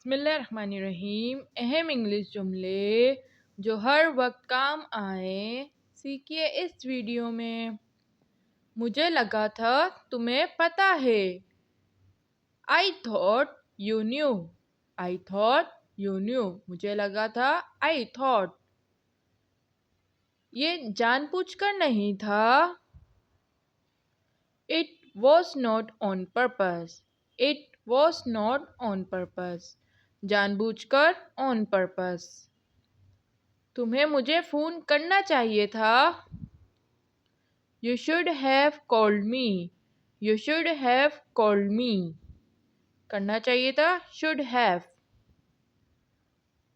बिस्मिल्लाहिर्रहमानिर्रहीम। अहम इंग्लिश जुमले जो हर वक्त काम आए, सीखिए इस वीडियो में। मुझे लगा था तुम्हें पता है। I thought you knew. I thought you knew. मुझे लगा था। I thought। ये जानबूझकर नहीं था। It was not on purpose. It was not on purpose. जानबूझकर on purpose। तुम्हें मुझे फ़ोन करना चाहिए था। You should have called me. You should have called me. करना चाहिए था should have।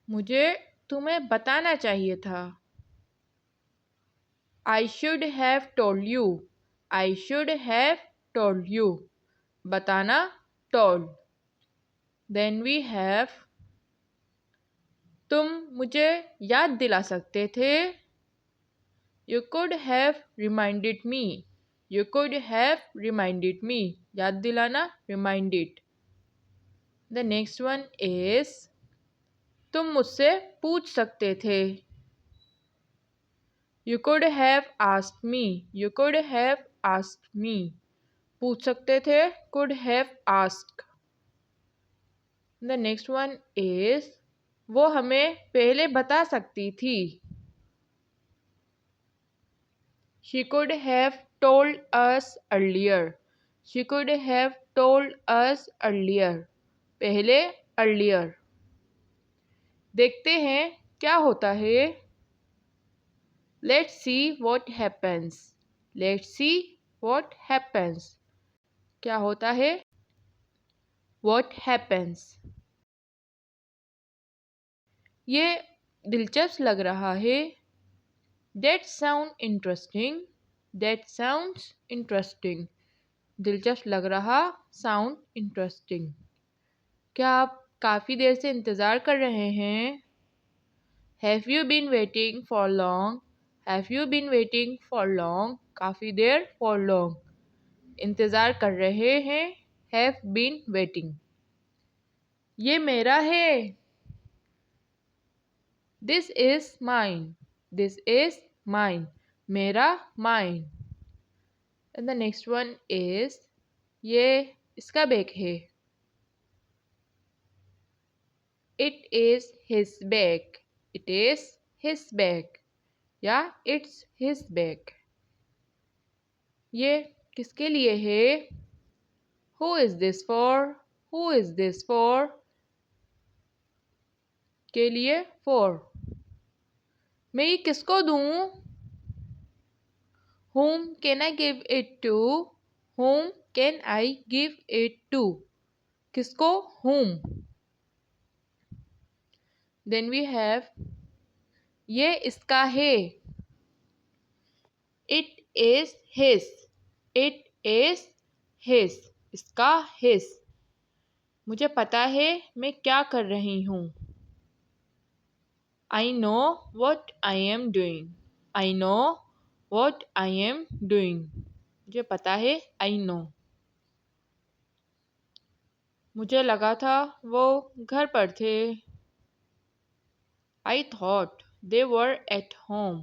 मुझे तुम्हें बताना चाहिए था। I should have told you. I should have told you. बताना told। Then we have तुम मुझे याद दिला सकते थे। You could have reminded me. You could have reminded me. याद दिलाना reminded। The next one is तुम मुझसे पूछ सकते थे। You could have asked me. You could have asked me. पूछ सकते थे could have asked। The next one is वो हमें पहले बता सकती थी। She could have told us earlier. She could have told us earlier. पहले earlier। देखते हैं क्या होता है। Let's see what happens. Let's see what happens. क्या होता है? What happens. ये दिलचस्प लग रहा है। That sound interesting. That sounds interesting. दिलचस्प लग रहा sound interesting। क्या आप काफ़ी देर से इंतज़ार कर रहे हैं? Have you been waiting for long? Have you been waiting for long? काफ़ी देर for long। इंतज़ार कर रहे हैं have been waiting। ये मेरा है। This is mine. This is mine. मेरा mine। And the next one is ये इसका बैग है। It is his bag. It is his bag। या it's his bag। ये किसके लिए है? Who is this for? Who is this for? के लिए for। मैं ये किसको दूँ? Whom can I give it to? Whom can I give it to? किसको? Whom। Then we have ये इसका है। It is his. It is his। इसका his। मुझे पता है मैं क्या कर रही हूँ। I know what I am doing. I know what I am doing। मुझे पता है I know। मुझे लगा था वो घर पर थे। I thought they were at home.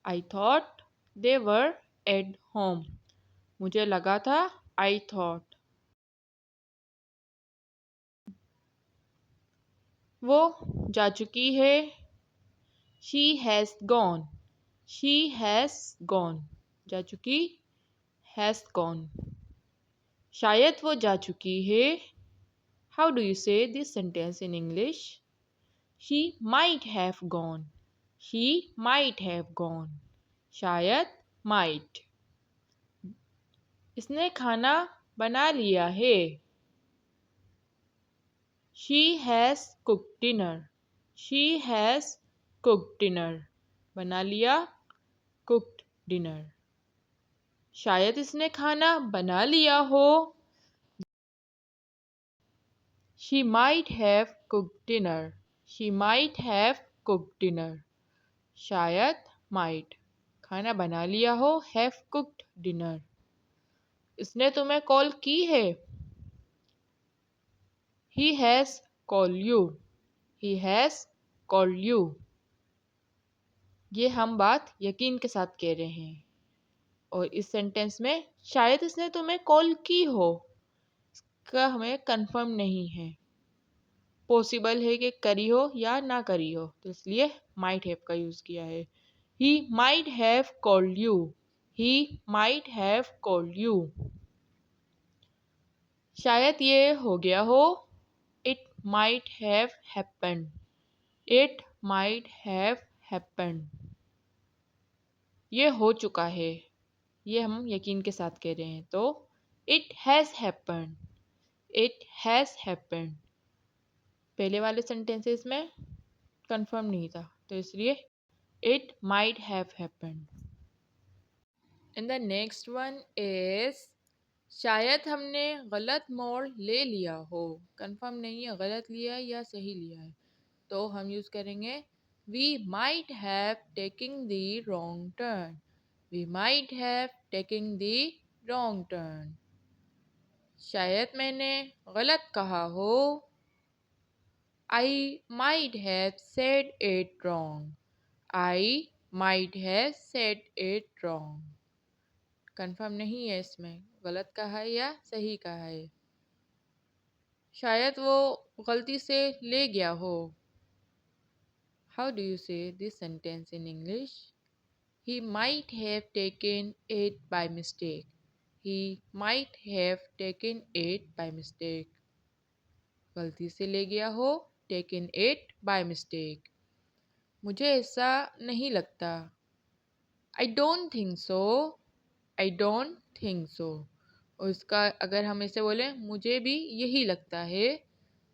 I thought they were at home। मुझे लगा था I thought। वो जा चुकी है। She has gone. She has gone। जा चुकी has gone। शायद वो जा चुकी है। How do you say this sentence in English? She might have gone. She might have gone। शायद might। इसने खाना बना लिया है। She has cooked dinner. She has cooked dinner। बना लिया cooked dinner। शायद इसने खाना बना लिया हो। She might have cooked dinner. She might have cooked dinner। शायद might खाना बना लिया हो have cooked dinner। इसने तुम्हें कॉल की है। He has call you. He has called you. ये हम बात यकीन के साथ कह रहे हैं और इस सेंटेंस में शायद इसने तुम्हें कॉल की हो का हमें कंफर्म नहीं है। पॉसिबल है कि करी हो या ना करी हो, तो इसलिए माइट हैव का यूज किया है। He might have called you. He might have called you. शायद ये हो गया हो। It might have happened. It might have happened. ये हो चुका है, ये हम यकीन के साथ कह रहे हैं, तो it has happened. It has happened. पहले वाले सेंटेंसेस में कंफर्म नहीं था, तो इसलिए it might have happened. And the next one is शायद हमने गलत मोड़ ले लिया हो। कंफर्म नहीं है गलत लिया है या सही लिया है, तो हम यूज करेंगे we might have taking the wrong turn. We might have taking the wrong turn. शायद मैंने गलत कहा हो। I might have said it wrong. I might have said it wrong. Confirm नहीं है इसमें गलत कहा है या सही कहा है। शायद वो गलती से ले गया हो। How do you say this sentence in English? He might have taken it by mistake. He might have taken it by mistake. गलती से ले गया हो, taken it by mistake. मुझे ऐसा नहीं लगता। I don't think so. I don't think so. और इसका अगर हम ऐसे बोलें मुझे भी यही लगता है,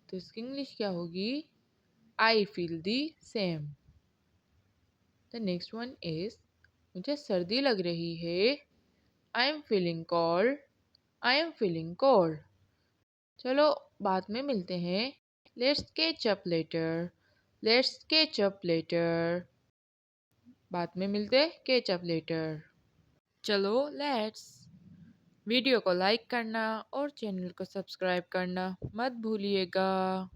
तो इसकी इंग्लिश क्या होगी? I feel the same. The next one is मुझे सर्दी लग रही है। I am feeling cold. I am feeling cold. चलो बाद में मिलते हैं। Let's catch up later. Let's catch up later. बाद में मिलते कैच अप लेटर। चलो लेट्स। वीडियो को लाइक करना और चैनल को सब्सक्राइब करना मत भूलिएगा।